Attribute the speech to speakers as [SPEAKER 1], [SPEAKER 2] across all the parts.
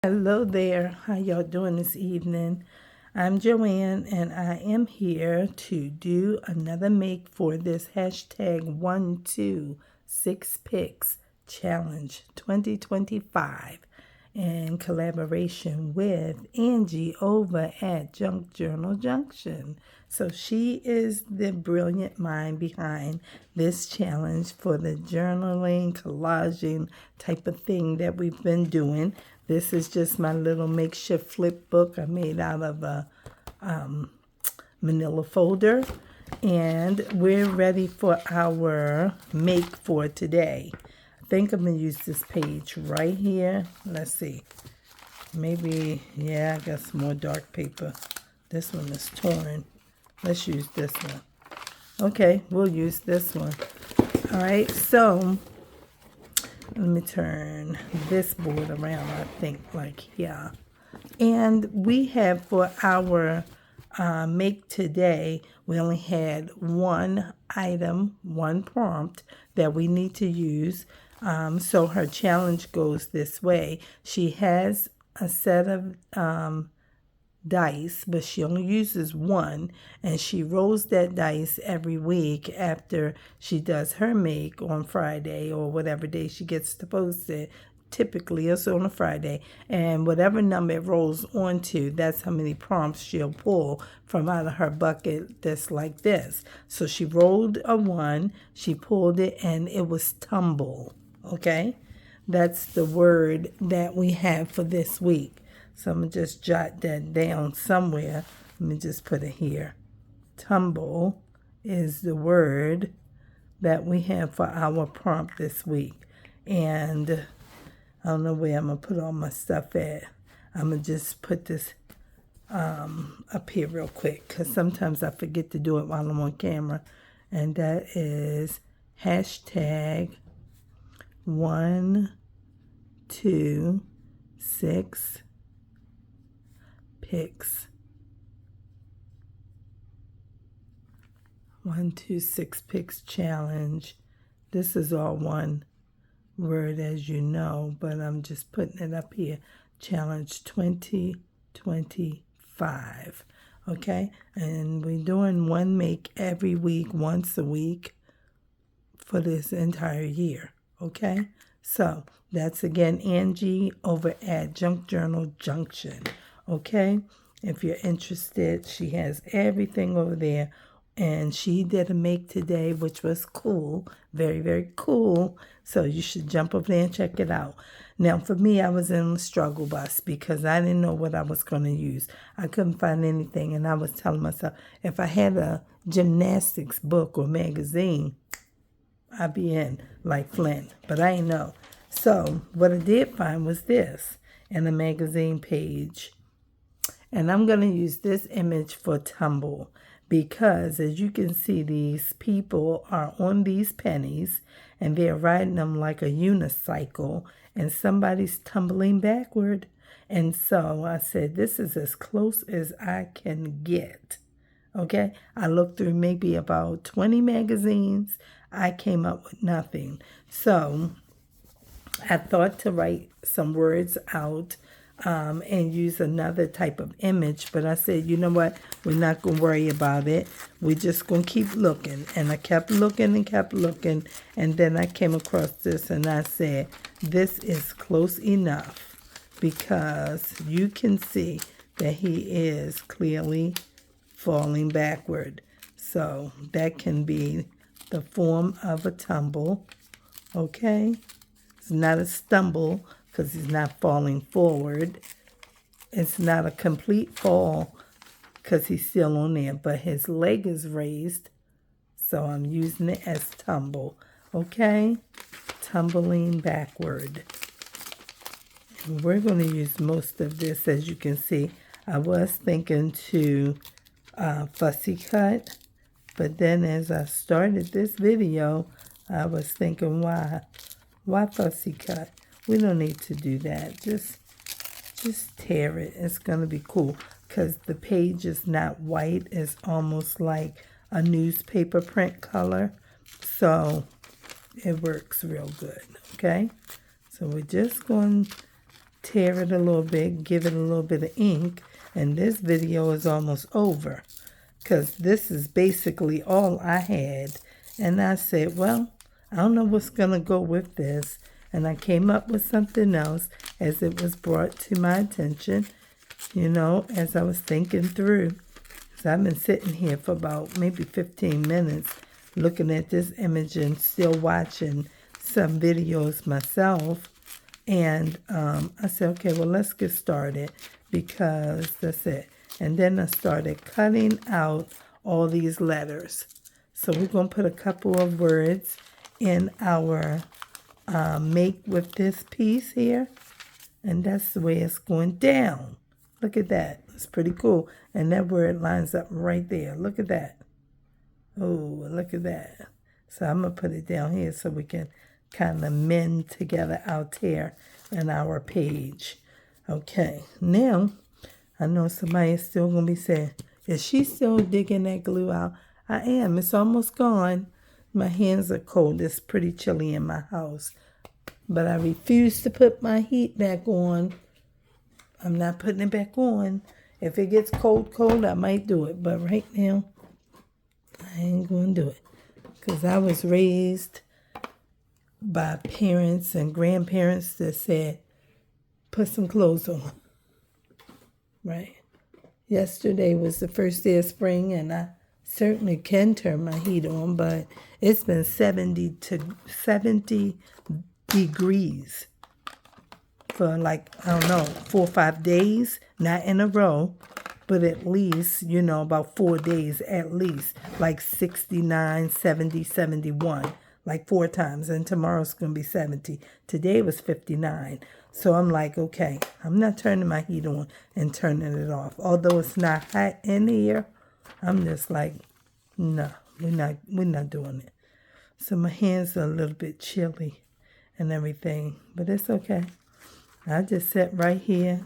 [SPEAKER 1] Hello there. How y'all doing this evening? I'm Joanne and I am here to do another make for this hashtag 126picks challenge 2025 in collaboration with Angie over at Junk Journal Junction. So she is the brilliant mind behind this challenge for the journaling, collaging type of thing that we've been doing. This is just my little makeshift flip book I made out of a manila folder. And we're ready for our make for today. I think I'm going to use this page right here. Let's see. Maybe, yeah, I got some more dark paper. This one is torn. Let's use this one. Okay, we'll use this one. All right, so let me turn this board around, I think, like here. And we have for our make today, we only had one item, one prompt that we need to use. So her challenge goes this way. She has a set of dice, but she only uses one, and she rolls that dice every week after she does her make on Friday or whatever day she gets to post it. Typically it's on a Friday, and whatever number it rolls onto, that's how many prompts she'll pull from out of her bucket that's like this. So she rolled a 1, she pulled it, and it was tumble. Okay, that's the word that we have for this week. So I'm going to just jot that down somewhere. Let me just put it here. Tumble is the word that we have for our prompt this week. And I don't know where I'm going to put all my stuff at. I'm going to just put this up here real quick, because sometimes I forget to do it while I'm on camera. And that is hashtag 126 picks. 126 picks challenge. This is all one word, as you know, but I'm just putting it up here. Challenge 2025. Okay, and we're doing one make every week, once a week for this entire year. Okay, so that's again Angie over at Junk Journal Junction. Okay, if you're interested, she has everything over there. And she did a make today, which was cool. Very, very cool. So you should jump over there and check it out. Now, for me, I was in a struggle bus because I didn't know what I was going to use. I couldn't find anything. And I was telling myself, if I had a gymnastics book or magazine, I'd be in like Flint. But I ain't know. So what I did find was this in a magazine page. And I'm going to use this image for Tumble, because as you can see, these people are on these pennies and they're riding them like a unicycle, and somebody's tumbling backward. And so I said, this is as close as I can get. Okay, I looked through maybe about 20 magazines. I came up with nothing. So I thought to write some words out and use another type of image. But I said, you know what? We're not going to worry about it. We're just going to keep looking. And I kept looking and kept looking. And then I came across this and I said, this is close enough, because you can see that he is clearly falling backward. So that can be the form of a tumble. Okay? It's not a stumble, because he's not falling forward. It's not a complete fall because he's still on there, but his leg is raised, so I'm using it as tumble. Okay? Tumbling backward. And we're going to use most of this, as you can see. I was thinking to fussy cut, but then as I started this video, I was thinking, why fussy cut? We don't need to do that. Just tear it. It's going to be cool because the page is not white. It's almost like a newspaper print color. So it works real good. Okay? So we're just going tear it a little bit, give it a little bit of ink, and this video is almost over because this is basically all I had. And I said, well, I don't know what's going to go with this. And I came up with something else as it was brought to my attention, you know, as I was thinking through. So I've been sitting here for about maybe 15 minutes looking at this image and still watching some videos myself. And I said, okay, well, let's get started because that's it. And then I started cutting out all these letters. So we're going to put a couple of words in our make with this piece here. And that's the way it's going down. Look at that. It's pretty cool. And that word lines up right there. Look at that. Oh, look at that. So I'm going to put it down here so we can kind of mend together our tear and our page. Okay, now I know somebody is still going to be saying, is she still digging that glue out? I am. It's almost gone. My hands are cold. It's pretty chilly in my house. But I refuse to put my heat back on. I'm not putting it back on. If it gets cold, I might do it. But right now, I ain't going to do it. Because I was raised by parents and grandparents that said, put some clothes on. Right? Yesterday was the first day of spring, and I certainly can turn my heat on, but it's been 70 degrees for like, I don't know, 4 or 5 days, not in a row, but at least, you know, about 4 days at least, like 69, 70, 71, like 4 times, and tomorrow's going to be 70. Today was 59. So I'm like, okay, I'm not turning my heat on and turning it off. Although it's not hot in here, I'm just like, no, we're not doing it. So my hands are a little bit chilly and everything, but it's okay. I just sit right here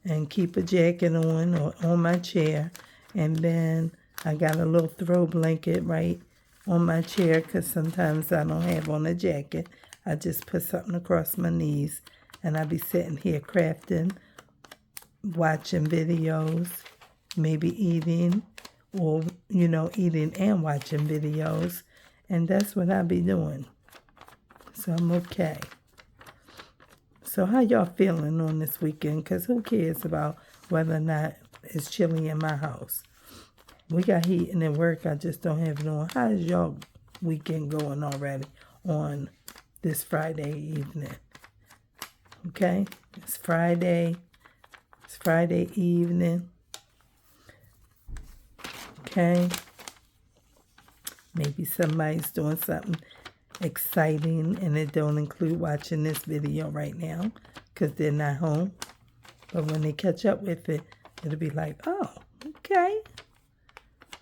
[SPEAKER 1] and keep a jacket on or on my chair, and then I got a little throw blanket right on my chair because sometimes I don't have on a jacket. I just put something across my knees, and I be sitting here crafting, watching videos, maybe eating, or, you know, eating and watching videos, and that's what I be doing. So I'm okay. So how y'all feeling on this weekend? Because who cares about whether or not it's chilly in my house? We got heat and at work, I just don't have it on. How is y'all weekend going already on this Friday evening? Okay? It's Friday. It's Friday evening. Okay? Maybe somebody's doing something exciting and it don't include watching this video right now because they're not home. But when they catch up with it, it'll be like, oh, okay.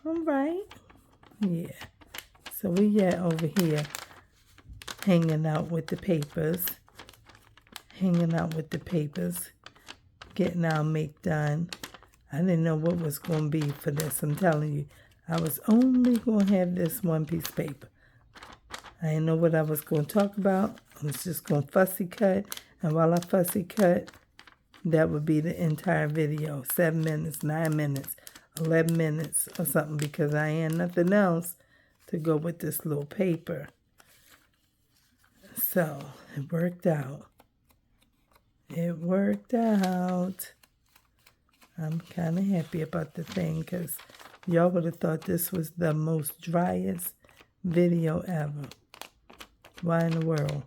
[SPEAKER 1] All right. Yeah. So we over here hanging out with the papers. Getting our make done. I didn't know what was going to be for this. I'm telling you, I was only going to have this one piece of paper. I didn't know what I was going to talk about. I was just going to fussy cut. And while I fussy cut, that would be the entire video. 7 minutes, 9 minutes, 11 minutes or something, because I had nothing else to go with this little paper. So it worked out. It worked out. I'm kind of happy about the thing because y'all would have thought this was the most driest video ever. Why in the world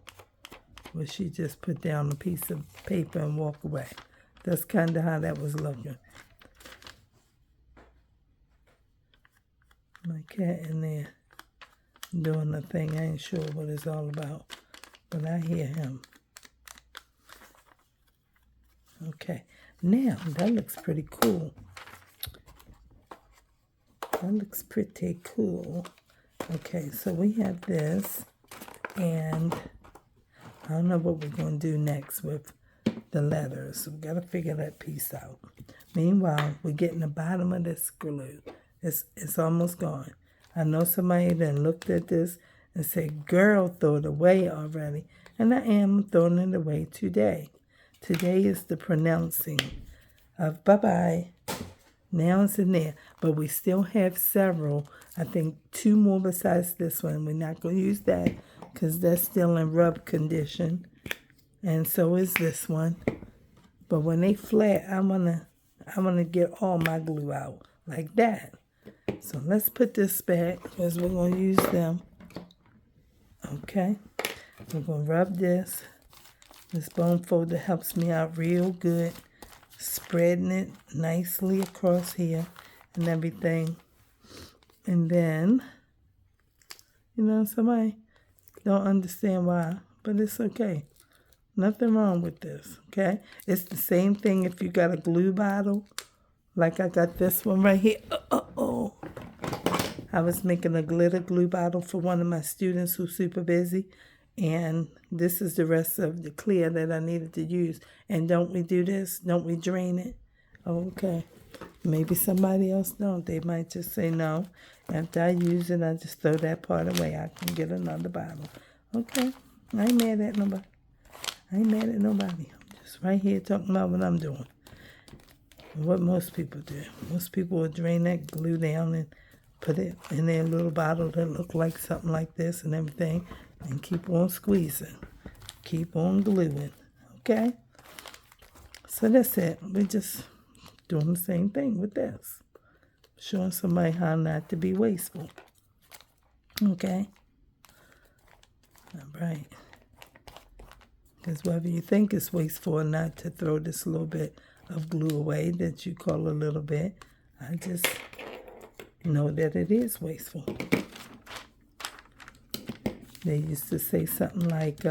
[SPEAKER 1] would she just put down a piece of paper and walk away? That's kind of how that was looking. My cat in there doing the thing. I ain't sure what it's all about, but I hear him. Okay, now that looks pretty cool. Okay, so we have this, and I don't know what we're going to do next with the letters. We got to figure that piece out. Meanwhile, we're getting the bottom of this glue. It's almost gone. I know somebody that looked at this and said, girl, throw it away already. And I am throwing it away today Today is the pronouncing of bye-bye. Now it's in there, but we still have several. I think 2 more besides this one. We're not going to use that because that's still in rub condition. And so is this one. But when they flat, I wanna get all my glue out like that. So let's put this back because we're going to use them. Okay. We're going to rub this. This bone folder helps me out real good. Spreading it nicely across here and everything. And then, somebody don't understand why, but it's okay. Nothing wrong with this, okay? It's the same thing if you got a glue bottle, like I got this one right here. I was making a glitter glue bottle for one of my students who's super busy, and this is the rest of the clear that I needed to use. And don't we do this? Don't we drain it? Okay. Maybe somebody else don't. They might just say no. After I use it, I just throw that part away. I can get another bottle. Okay. I ain't mad at nobody. I'm just right here talking about what I'm doing. What most people do. Most people will drain that glue down and put it in their little bottle that look like something like this and everything. And keep on squeezing. Keep on gluing. Okay? So that's it. We're just doing the same thing with this. Showing somebody how not to be wasteful. Okay? All right. Because whether you think it's wasteful or not to throw this little bit of glue away that you call a little bit, I just know that it is wasteful. They used to say something like,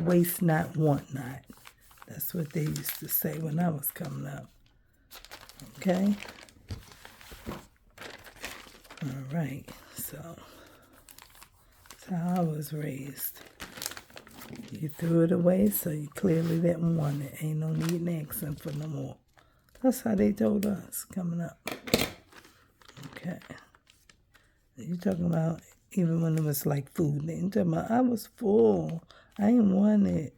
[SPEAKER 1] waste not, want not. That's what they used to say when I was coming up. Okay? All right, so that's how I was raised. You threw it away, so you clearly didn't want it. Ain't no need in asking for no more. That's how they told us coming up. Okay. You talking about even when it was like food. They talking about, I was full. I ain't want it.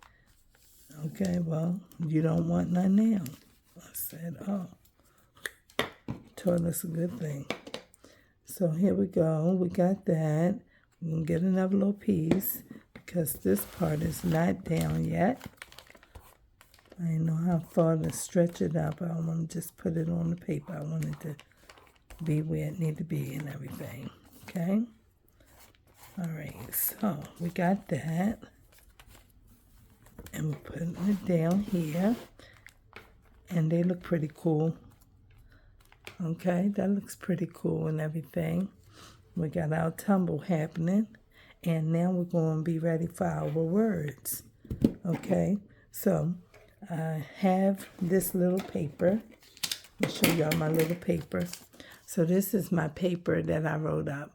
[SPEAKER 1] Okay, well, you don't want none now. I said, oh. Taught us a good thing. So here we go. We got that. We're going to get another little piece because this part is not down yet. I didn't know how far to stretch it up. I don't want to just put it on the paper. I want it to be where it need to be and everything. Okay? All right, so we got that. And we're putting it down here. And they look pretty cool. Okay, that looks pretty cool and everything. We got our tumble happening. And now we're going to be ready for our words. Okay, so I have this little paper. I'll show y'all my little paper. So this is my paper that I wrote up.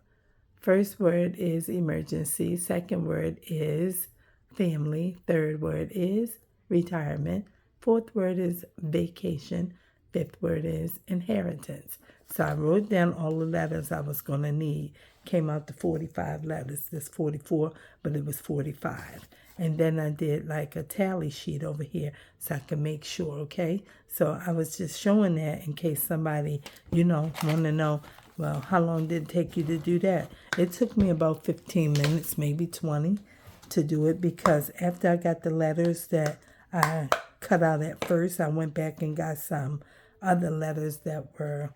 [SPEAKER 1] First word is emergency. Second word is family. Third word is retirement. Fourth word is vacation. Fifth word is inheritance. So I wrote down all the letters I was going to need. Came out to 45 letters. This 44, but it was 45. And then I did like a tally sheet over here so I could make sure, okay? So I was just showing that in case somebody, want to know, well, how long did it take you to do that? It took me about 15 minutes, maybe 20, to do it because after I got the letters that I cut out at first, I went back and got some other letters that were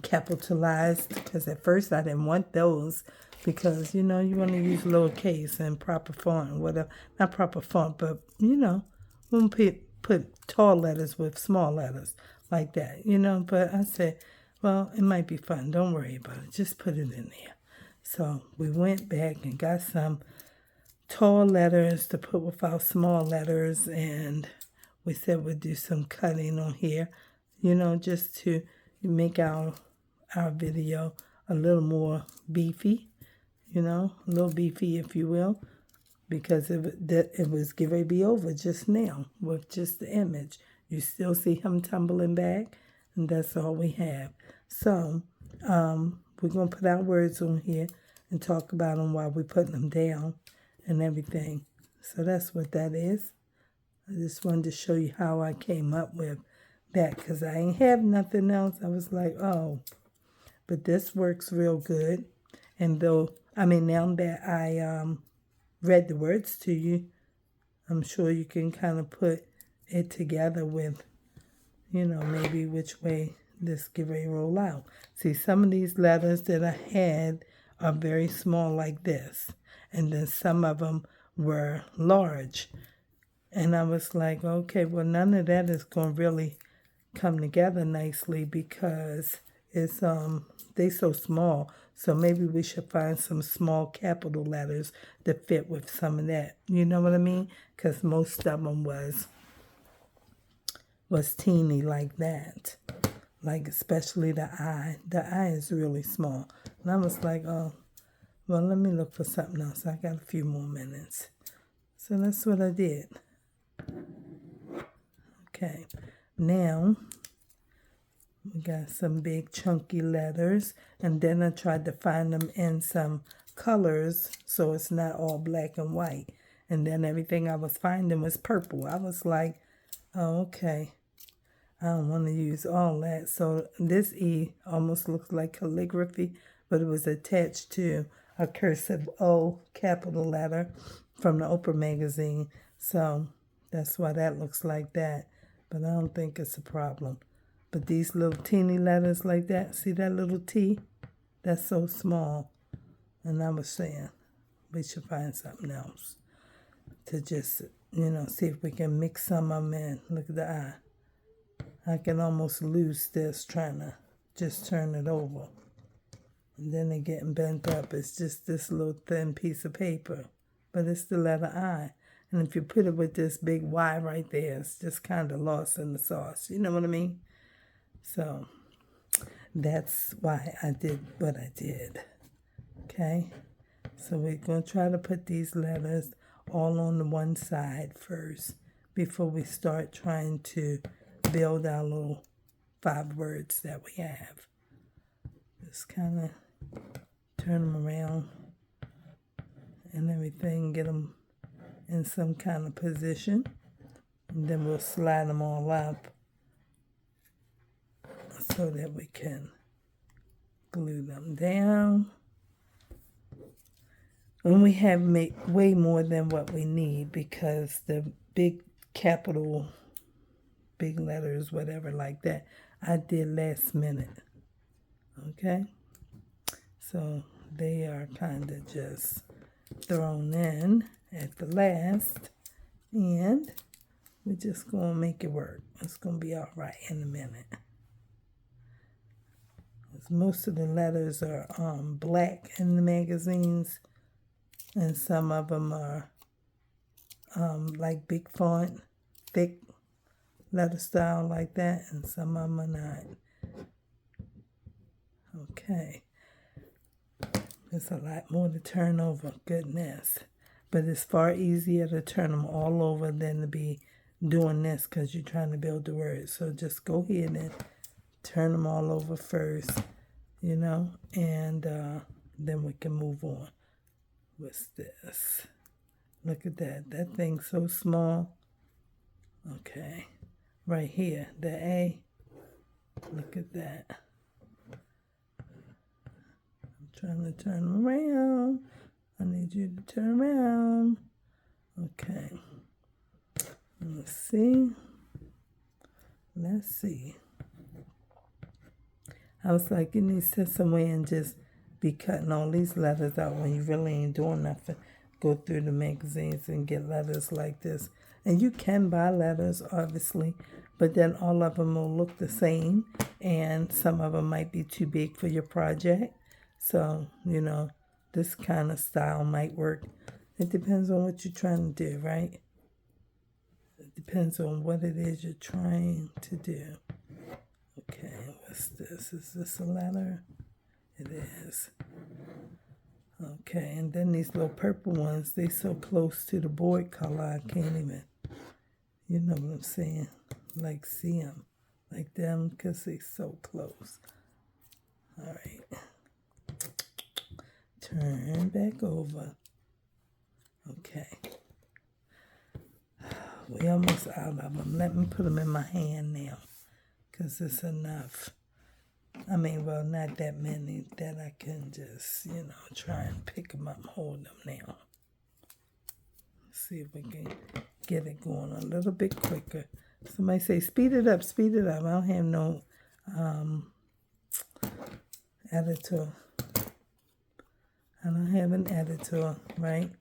[SPEAKER 1] capitalized because at first I didn't want those because, you want to use lowercase and proper font and whatever. Not proper font, but, when put tall letters with small letters like that, But I said, well, it might be fun. Don't worry about it. Just put it in there. So we went back and got some tall letters to put with our small letters, and we said we'd do some cutting on here, just to make our video a little more beefy, a little beefy, if you will, because it was getting ready to be over just now with just the image. You still see him tumbling back, and that's all we have. So we're going to put our words on here and talk about them while we're putting them down and everything. So that's what that is. I just wanted to show you how I came up with that because I ain't have nothing else. I was like, oh, but this works real good. And now that I read the words to you, I'm sure you can kind of put it together with, maybe which way this get ready to roll out. See, some of these letters that I had are very small like this. And then some of them were large. And I was like, okay, well, none of that is going to really come together nicely because it's they so small. So maybe we should find some small capital letters that fit with some of that. You know what I mean? Because most of them was teeny like that. Like especially the I. The I is really small. And I was like, oh, well, let me look for something else. I got a few more minutes. So that's what I did. Okay, now we got some big chunky letters, and then I tried to find them in some colors so it's not all black and white. And then everything I was finding was purple. I was like, oh, okay, I don't want to use all that. So this E almost looks like calligraphy, but it was attached to a cursive O capital letter from the Oprah magazine. So that's why that looks like that. But I don't think it's a problem. But these little teeny letters like that, see that little T? That's so small. And I was saying we should find something else to just, see if we can mix some of them in. Look at the I. I can almost lose this trying to just turn it over. And then they're getting bent up. It's just this little thin piece of paper. But it's the letter I. And if you put it with this big Y right there, it's just kind of lost in the sauce. You know what I mean? So that's why I did what I did. Okay? So we're going to try to put these letters all on the one side first before we start trying to build our little 5 words that we have. Just kind of turn them around and everything, get them in some kind of position. And then we'll slide them all up so that we can glue them down. And we have made way more than what we need because the big capital, big letters, whatever like that, I did last minute. Okay? So they are kind of just thrown in at the last. And we're just going to make it work. It's going to be all right in a minute. Most of the letters are black in the magazines. And some of them are like big font, thick letter style like that. And some of them are not. Okay. There's a lot more to turn over. Goodness. But it's far easier to turn them all over than to be doing this because you're trying to build the word. So just go ahead and turn them all over first, and then we can move on. What's this? Look at that. That thing's so small. Okay. Right here, the A. Look at that. I'm trying to turn them around. I need you to turn around. Okay. Let's see. I was like, you need to sit somewhere and just be cutting all these letters out when you really ain't doing nothing. Go through the magazines and get letters like this. And you can buy letters, obviously, but then all of them will look the same, and some of them might be too big for your project. So, this kind of style might work. It depends on what you're trying to do, right? It depends on what it is you're trying to do. Okay, what's this? Is this a letter? It is. Okay, and then these little purple ones, they so close to the board color, I can't even, you know what I'm saying? Like see them, like them, because they so close. All right. Turn back over. Okay. We almost out of them. Let me put them in my hand now, because it's enough. I mean, well, not that many that I can just, try and pick them up and hold them now. See if we can get it going a little bit quicker. Somebody say, speed it up, speed it up. I don't have no editor. I don't have an editor, right?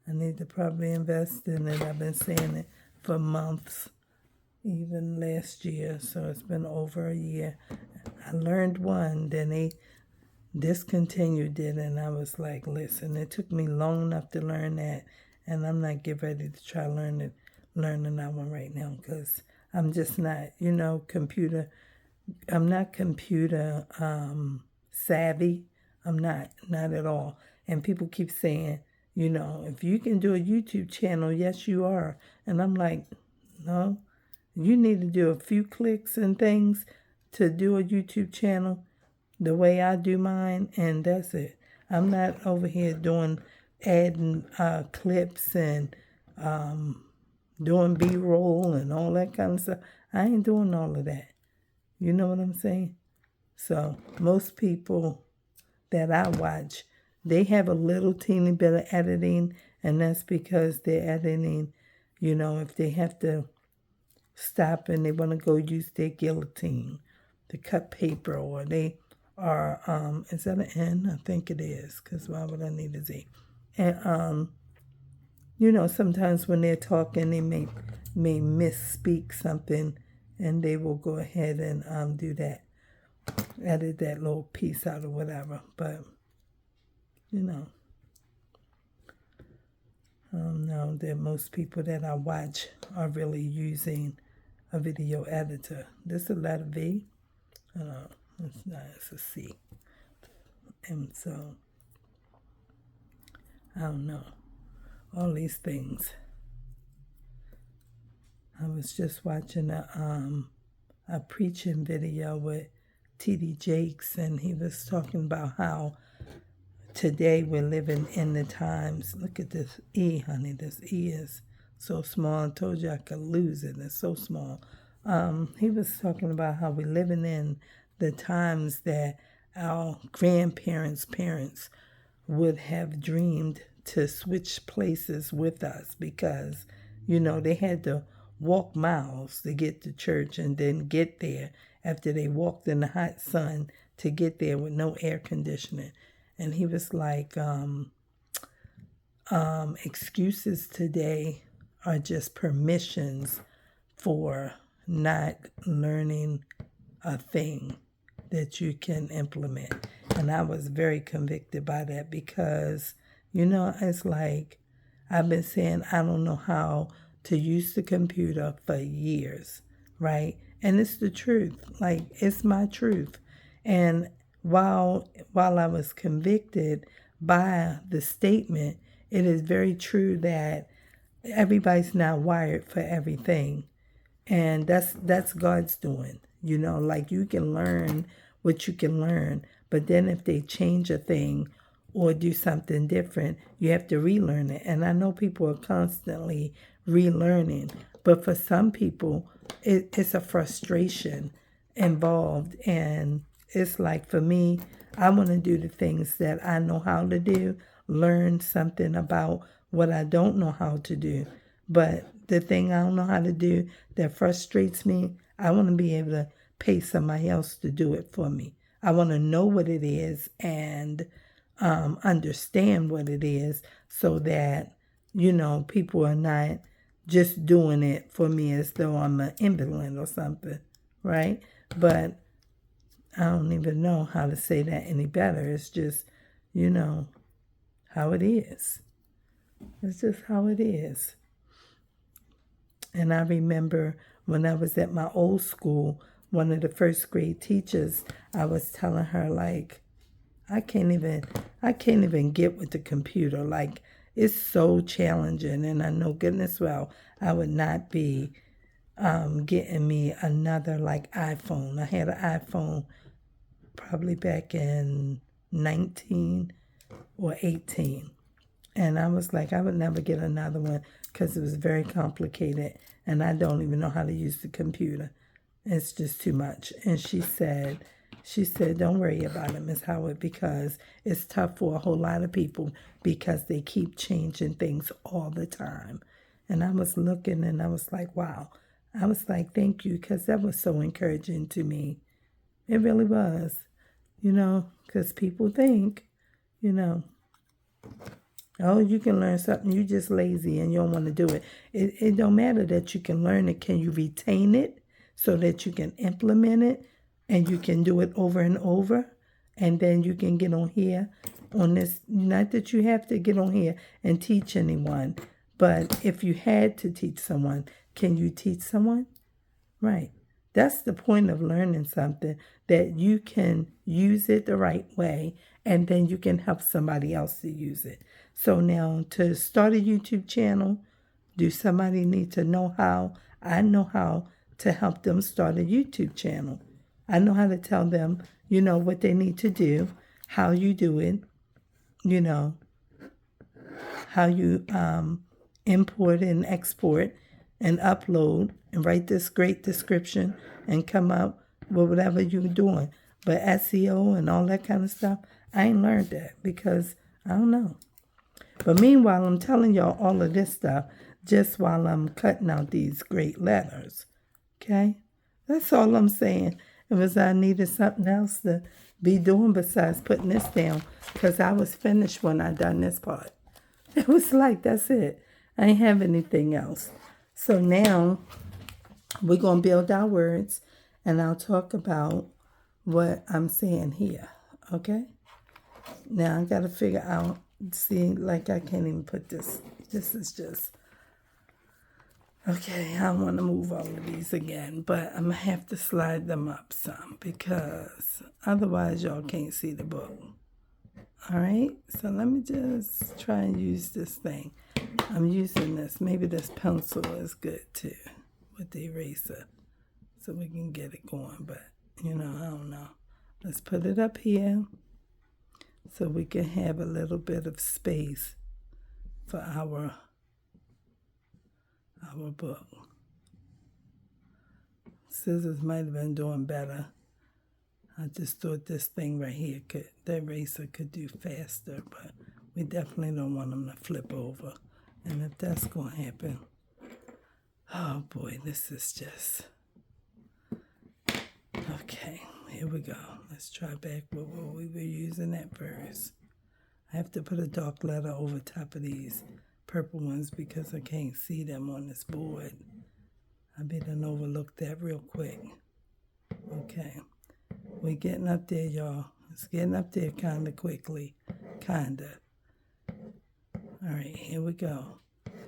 [SPEAKER 1] I need to probably invest in it. I've been saying it for months, even last year, so it's been over a year. I learned one, then they discontinued it, and I was like, listen, it took me long enough to learn that, and I'm not getting ready to try learning that one right now, because I'm just not, I'm not computer savvy. I'm not at all. And people keep saying, if you can do a YouTube channel, yes, you are. And I'm like, no, you need to do a few clicks and things to do a YouTube channel the way I do mine, and that's it. I'm not over here adding clips and doing B-roll and all that kind of stuff. I ain't doing all of that. You know what I'm saying? So most people that I watch, they have a little teeny bit of editing, and that's because they're editing, if they have to stop and they want to go use their guillotine to cut paper, or they are, is that an N? I think it is, because why would I need a Z? And, sometimes when they're talking, they may misspeak something, and they will go ahead and do that. Edit that little piece out or whatever. But, I don't know that most people that I watch are really using a video editor. This is a letter V. It's not, it's a C. And so, I don't know. All these things. I was just watching a preaching video with T.D. Jakes, and he was talking about how today we're living in the times. Look at this E, honey. This E is so small. I told you I could lose it. It's so small. He was talking about how we're living in the times that our grandparents' parents would have dreamed to switch places with us, because, they had to walk miles to get to church, and then get there after they walked in the hot sun to get there with no air conditioning. And he was like, excuses today are just permissions for not learning a thing that you can implement. And I was very convicted by that, because, it's like I've been saying I don't know how to use the computer for years, right? And it's the truth. Like, it's my truth. And while I was convicted by the statement, it is very true that everybody's not wired for everything. And that's God's doing. Like, you can learn what you can learn, but then if they change a thing or do something different, you have to relearn it. And I know people are constantly relearning, but for some people, it's a frustration involved. And it's like, for me, I want to do the things that I know how to do, learn something about what I don't know how to do. But the thing I don't know how to do that frustrates me, I want to be able to pay somebody else to do it for me. I want to know what it is and understand what it is, so that, people are not just doing it for me as though I'm an invalid or something, right? But I don't even know how to say that any better. It's just, how it is. It's just how it is. And I remember when I was at my old school, one of the first grade teachers, I was telling her, like, I can't even get with the computer. Like, it's so challenging. And I know goodness well I would not be getting me another, like, iPhone. I had an iPhone probably back in 19 or 18. And I was like, I would never get another one because it was very complicated and I don't even know how to use the computer. It's just too much. And she said, don't worry about it, Miss Howard, because it's tough for a whole lot of people because they keep changing things all the time. And I was looking and I was like, wow. I was like, thank you, because that was so encouraging to me. It really was, because people think, you know, oh, you can learn something. You just lazy and you don't want to do it. It don't matter that you can learn it. Can you retain it so that you can implement it and you can do it over and over? And then you can get on here on this. Not that you have to get on here and teach anyone, but if you had to teach someone, can you teach someone? Right. That's the point of learning something, that you can use it the right way and then you can help somebody else to use it. So now to start a YouTube channel, do somebody need to know how? I know how to help them start a YouTube channel. I know how to tell them, what they need to do, how you do it, how you import and export and upload and write this great description and come up with whatever you're doing. But SEO and all that kind of stuff, I ain't learned that because I don't know. But meanwhile, I'm telling y'all all of this stuff just while I'm cutting out these great letters. Okay? That's all I'm saying. It was I needed something else to be doing besides putting this down because I was finished when I done this part. It was like, that's it. I ain't have anything else. So now we're going to build our words and I'll talk about what I'm saying here. Okay? Now I got to figure out, see, like I can't even put this. This is just, okay, I want to move all of these again, but I'm going to have to slide them up some because otherwise y'all can't see the book. All right, so let me just try and use this thing. I'm using this. Maybe this pencil is good too with the eraser so we can get it going, but I don't know. Let's put it up here so we can have a little bit of space for our book. Scissors might have been doing better. I just thought this thing right here the eraser could do faster, but we definitely don't want them to flip over. And if that's going to happen, oh boy, this is just, okay, here we go. Let's try back with what we were using at first. I have to put a dark letter over top of these purple ones because I can't see them on this board. I done overlooked that real quick. Okay. We're getting up there, y'all. It's getting up there kind of quickly. Kind of. All right, here we go.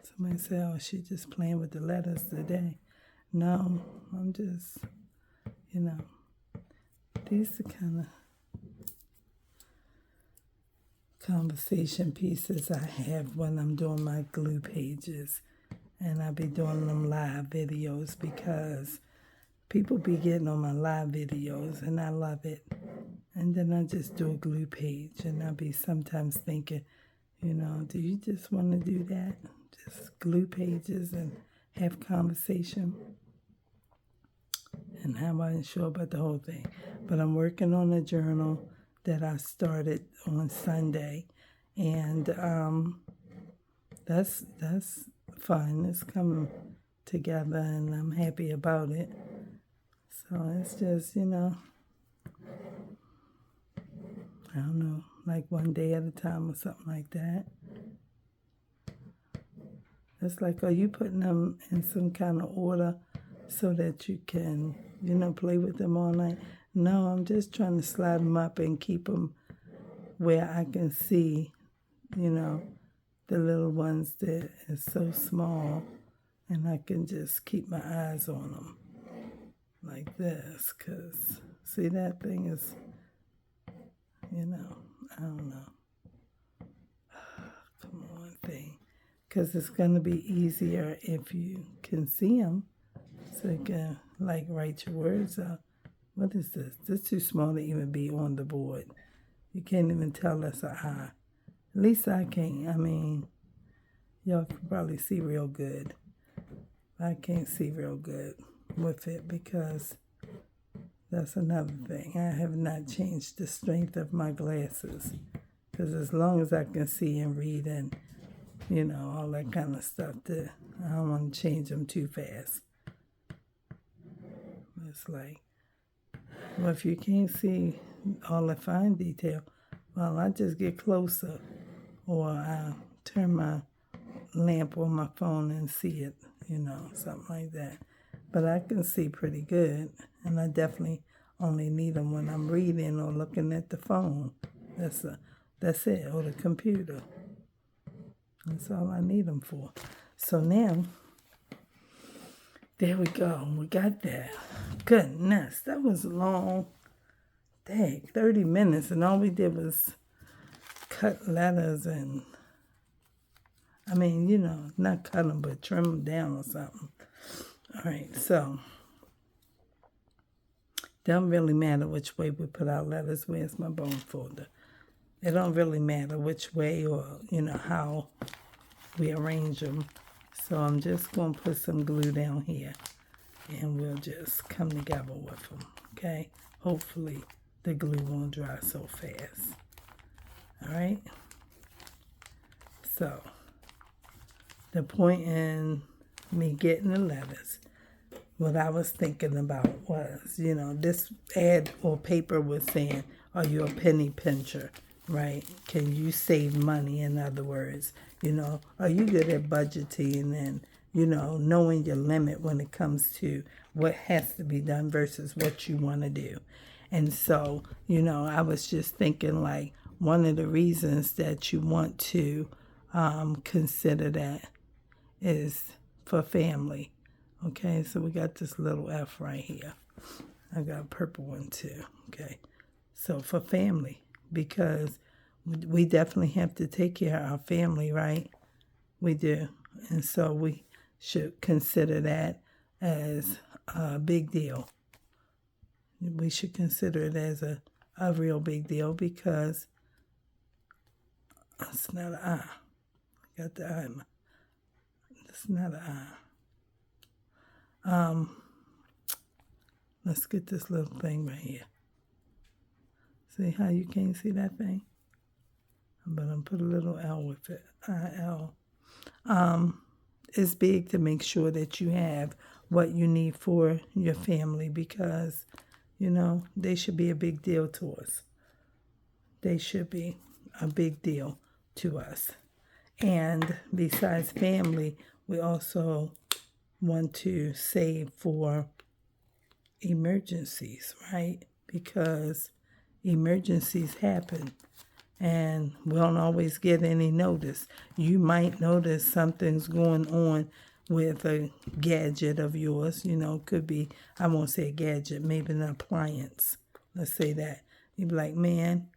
[SPEAKER 1] Somebody say, oh, she's just playing with the letters today. No, I'm just, these are kind of conversation pieces I have when I'm doing my glue pages. And I be doing them live videos because people be getting on my live videos and I love it. And then I just do a glue page and I be sometimes thinking, do you just want to do that? Just glue pages and have conversation? And I wasn't sure about the whole thing. But I'm working on a journal that I started on Sunday. And that's fun. It's coming together and I'm happy about it. So it's just, I don't know, like one day at a time or something like that. It's like, are you putting them in some kind of order so that you can, play with them all night? No, I'm just trying to slide them up and keep them where I can see, the little ones that is so small and I can just keep my eyes on them. Like this, because see, that thing is, I don't know. Come on, thing. Because it's going to be easier if you can see them. So you can, write your words out. What is this? This is too small to even be on the board. You can't even tell that's an I. At least I can't. I mean, y'all can probably see real good. I can't see real good with it because that's another thing. I have not changed the strength of my glasses because as long as I can see and read and, all that kind of stuff, I don't want to change them too fast. It's like, well, if you can't see all the fine detail, well, I just get closer or I turn my lamp on my phone and see it, something like that. But I can see pretty good, and I definitely only need them when I'm reading or looking at the phone. That's it, or the computer. That's all I need them for. So now, there we go. We got that. Goodness, that was long. Dang, 30 minutes, and all we did was cut letters and, not cut them, but trim them down or something. All right, so don't really matter which way we put our letters. Where's my bone folder? It don't really matter which way or, how we arrange them. So I'm just going to put some glue down here, and we'll just come together with them, okay? Hopefully the glue won't dry so fast. All right? So the point in me getting the letters, what I was thinking about was, this ad or paper was saying, are you a penny pincher, right? Can you save money, in other words? Are you good at budgeting and, knowing your limit when it comes to what has to be done versus what you want to do? And so, I was just thinking like one of the reasons that you want to consider that is for family. Okay, so we got this little F right here. I got a purple one too. Okay, so for family, because we definitely have to take care of our family, right? We do. And so we should consider that as a big deal. We should consider it as a real big deal because it's not an I. I got the I. It's not an I. Let's get this little thing right here. See how you can't see that thing? But I'm put a little L with it. I-L. It's big to make sure that you have what you need for your family because, they should be a big deal to us. They should be a big deal to us. And besides family, we also want to save for emergencies, right? Because emergencies happen and we don't always get any notice. You might notice something's going on with a gadget of yours, could be, I won't say a gadget, maybe an appliance. Let's say that. You'd be like, man,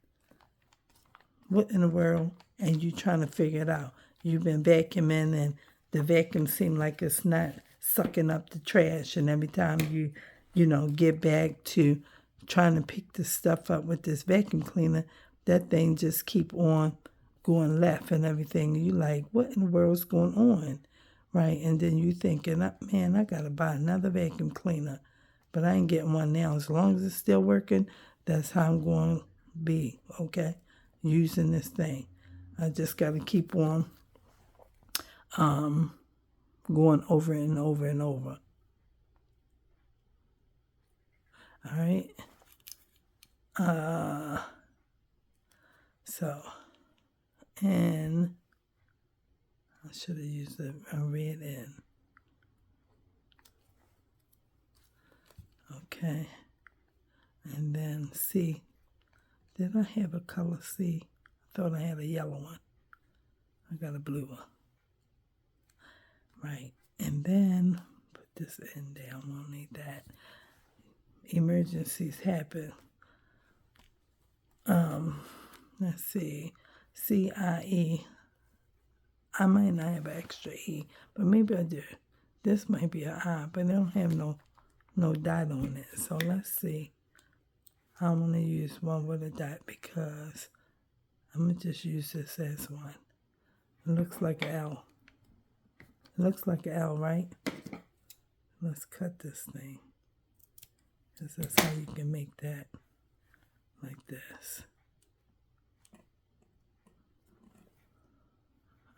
[SPEAKER 1] what in the world? And you're trying to figure it out. You've been vacuuming and the vacuum seems like it's not sucking up the trash. And every time you get back to trying to pick the stuff up with this vacuum cleaner, that thing just keep on going left and everything. You like, what in the world's going on? Right? And then you thinking, man, I got to buy another vacuum cleaner. But I ain't getting one now. As long as it's still working, that's how I'm going to be, okay? Using this thing. I just got to keep on going over and over and over. All right? And I should have used a red N. Okay. And then C. Did I have a color C? I thought I had a yellow one. I got a blue one. Right. And then put this N down. We don't need that. Emergencies happen. Let's see. CIE. I might not have an extra E, but maybe I do. This might be an I, but they don't have no dot on it. So let's see. I want to use one with a dot because I'm going to just use this as one. It looks like an L. It looks like an L, right? Let's cut this thing. Because that's how you can make that like this.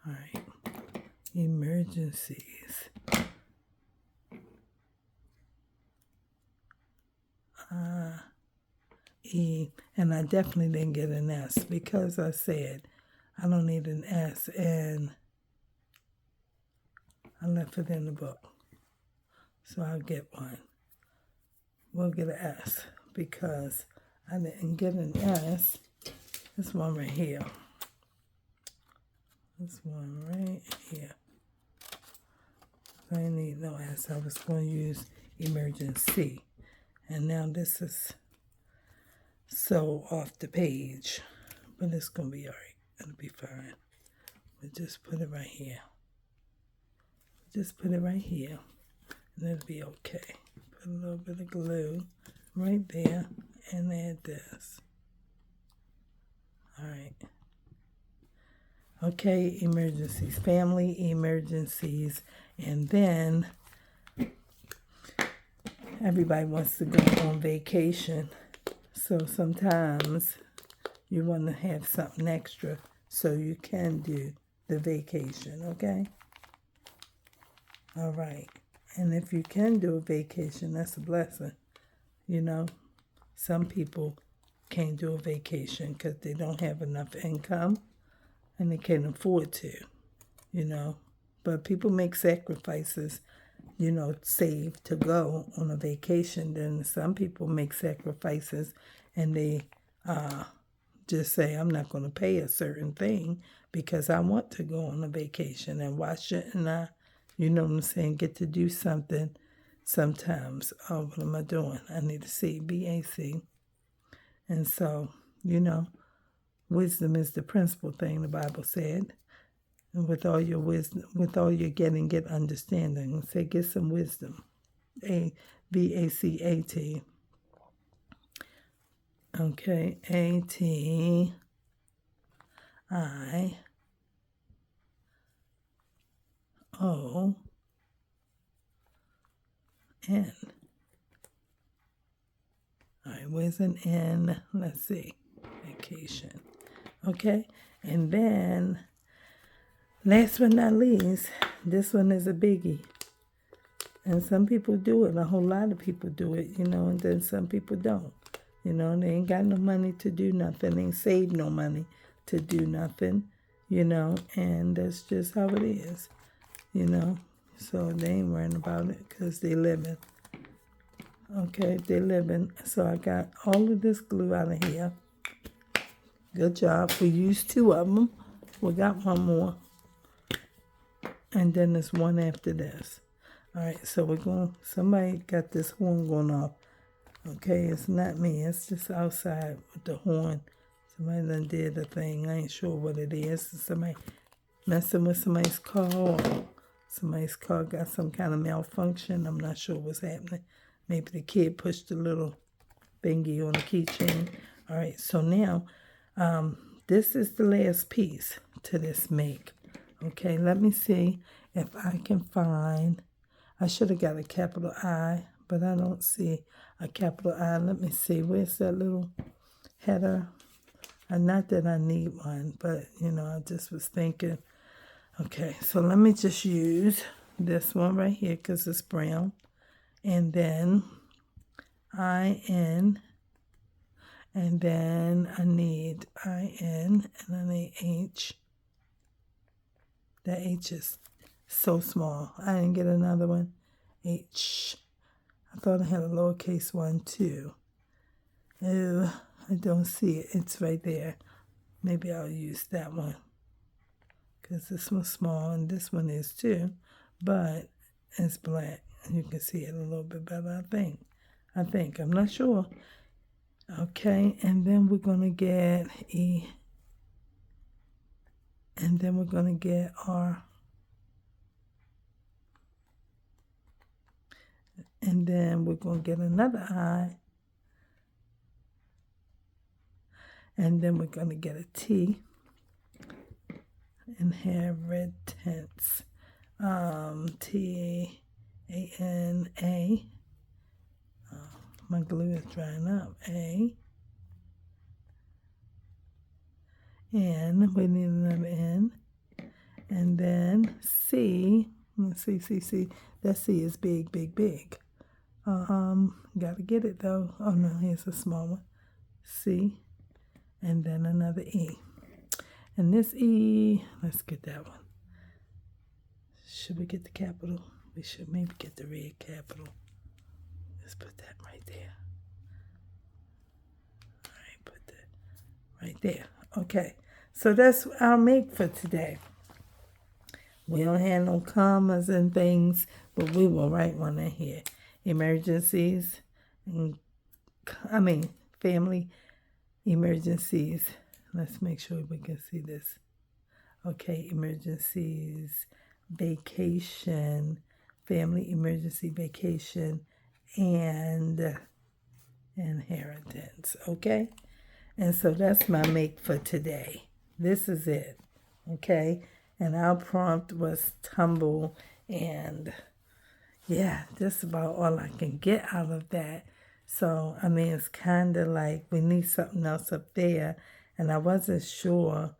[SPEAKER 1] All right. Emergencies. E, and I definitely didn't get an S because I said I don't need an S, and I left it in the book. So I'll get one. We'll get an S because I didn't get an S. This one right here. This one right here. I didn't need no S. I was going to use emergency. And now this is so off the page. But it's going to be all right. It'll be fine. We'll just put it right here. Just put it right here. And it'll be okay. Put a little bit of glue right there. And add this. All right. Okay, emergencies, family emergencies, and then everybody wants to go on vacation. So sometimes you want to have something extra so you can do the vacation, okay? All right. And if you can do a vacation, that's a blessing. You know, some people can't do a vacation because they don't have enough income. And they can't afford to, you know. But people make sacrifices, you know, save to go on a vacation. Then some people make sacrifices and they just say, I'm not going to pay a certain thing because I want to go on a vacation. And why shouldn't I, you know what I'm saying, get to do something sometimes? Oh, what am I doing? I need to see BAC. And so, you know, wisdom is the principal thing, the Bible said. And with all your wisdom, with all your getting, get understanding. And say, get some wisdom. A-V-A-C-A-T. Okay, A-T-I-O-N. All right, where's an N? Let's see. Vacation. Okay, and then last but not least, this one is a biggie. And some people do it, a whole lot of people do it, you know, and then some people don't. You know, they ain't got no money to do nothing, they ain't saved no money to do nothing, you know, and that's just how it is, you know. So they ain't worrying about it because they living. Okay, they living. So I got all of this glue out of here. Good job. We used 2 of them. We got one more. And then there's one after this. All right, so we're going, somebody got this horn going off. Okay, it's not me. It's just outside with the horn. Somebody done did the thing. I ain't sure what it is. Somebody messing with somebody's car or somebody's car got some kind of malfunction. I'm not sure what's happening. Maybe the kid pushed the little thingy on the keychain. All right, so now this is the last piece to this make. Okay, let me see if I can find, I should have got a capital I, but I don't see a capital I. Let me see, where's that little header? Not that I need one, but, you know, I just was thinking. Okay, so let me just use this one right here because it's brown. And then I-N. And then I need I-N and I need H. That H is so small. I didn't get another one. H. I thought I had a lowercase one too. Oh, I don't see it. It's right there. Maybe I'll use that one. Because this one's small and this one is too. But it's black. You can see it a little bit better, I think. I'm not sure. Okay, and then we're going to get E. And then we're going to get R. And then we're going to get another I. And then we're going to get a T. Inheritance. T-A-N-A. My glue is drying up. A. N. We need another N. And then C. Let's see. That C is big, big, big. Gotta get it though. Oh no, here's a small one. C. And then another E. And this E, let's get that one. Should we get the capital? We should maybe get the red capital. Let's put that right there. All right, put that right there. Okay, so that's our make for today. We don't have no commas and things, but we will write one in here. Emergencies, family emergencies. Let's make sure we can see this. Okay, emergencies, vacation, family emergency vacation, and inheritance. Okay? And so that's my make for today. This is it. Okay? And our prompt was tumble, and yeah, just about all I can get out of that. So, it's kind of like we need something else up there, and I wasn't sure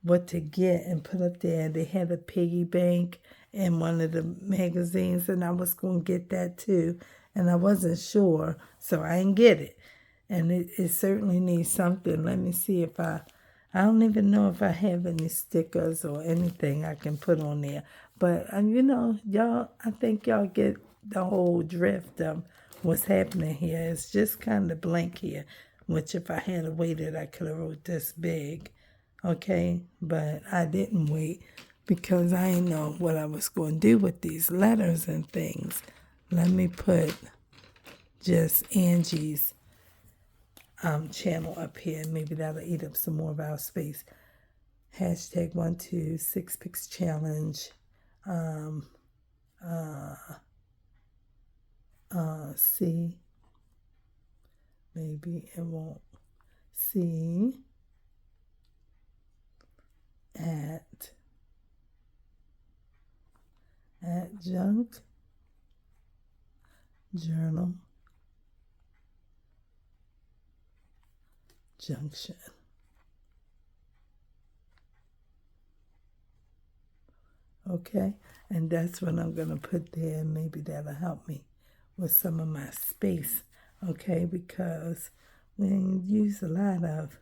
[SPEAKER 1] what to get and put up there. They had a piggy bank in one of the magazines, and I was going to get that too, and I wasn't sure, so I didn't get it. And it certainly needs something. Let me see if I don't even know if I have any stickers or anything I can put on there. But, y'all, I think y'all get the whole drift of what's happening here. It's just kind of blank here, which if I had waited, I could have wrote this big. Okay, but I didn't wait because I didn't know what I was going to do with these letters and things. Let me put just Angie's channel up here. Maybe that'll eat up some more of our space. Hashtag 126Picks Challenge. C. Maybe it won't. C. Adjunct Journal Junction. Okay, and that's what I'm going to put there. Maybe that'll help me with some of my space. Okay, because we use a lot of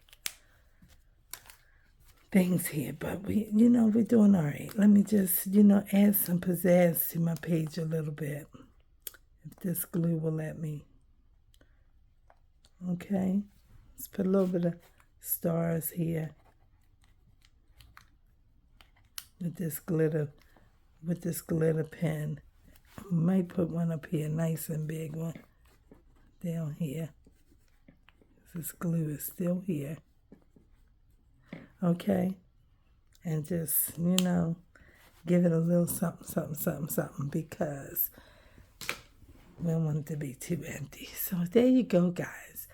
[SPEAKER 1] things here, but we're doing all right. Let me just, add some pizzazz to my page a little bit, if this glue will let me. Okay, let's put a little bit of stars here with this glitter pen. I might put one up here, nice and big one down here. This glue is still here. Okay, and just, give it a little something, because we don't want it to be too empty. So there you go, guys.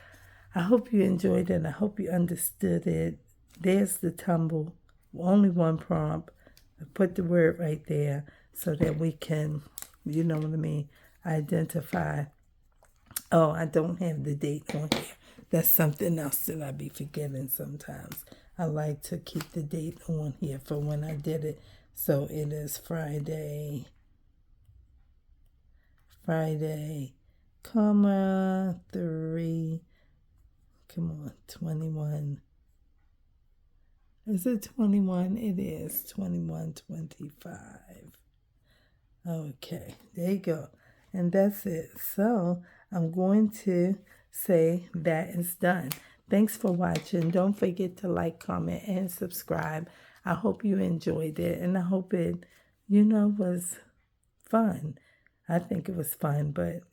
[SPEAKER 1] I hope you enjoyed it. I hope you understood it. There's the tumble, only one prompt. I put the word right there so that we can, identify. Oh, I don't have the date on here. That's something else that I be forgetting sometimes. I like to keep the date on here for when I did it. So it is Friday, 3, 21. Is it 21? It is 21/25. Okay, there you go. And that's it. So I'm going to say that is done. Thanks for watching. Don't forget to like, comment, and subscribe. I hope you enjoyed it, and I hope it, was fun. I think it was fun, but,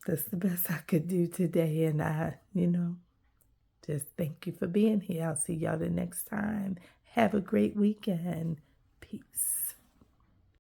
[SPEAKER 1] that's the best I could do today, and I, just thank you for being here. I'll see y'all the next time. Have a great weekend. Peace.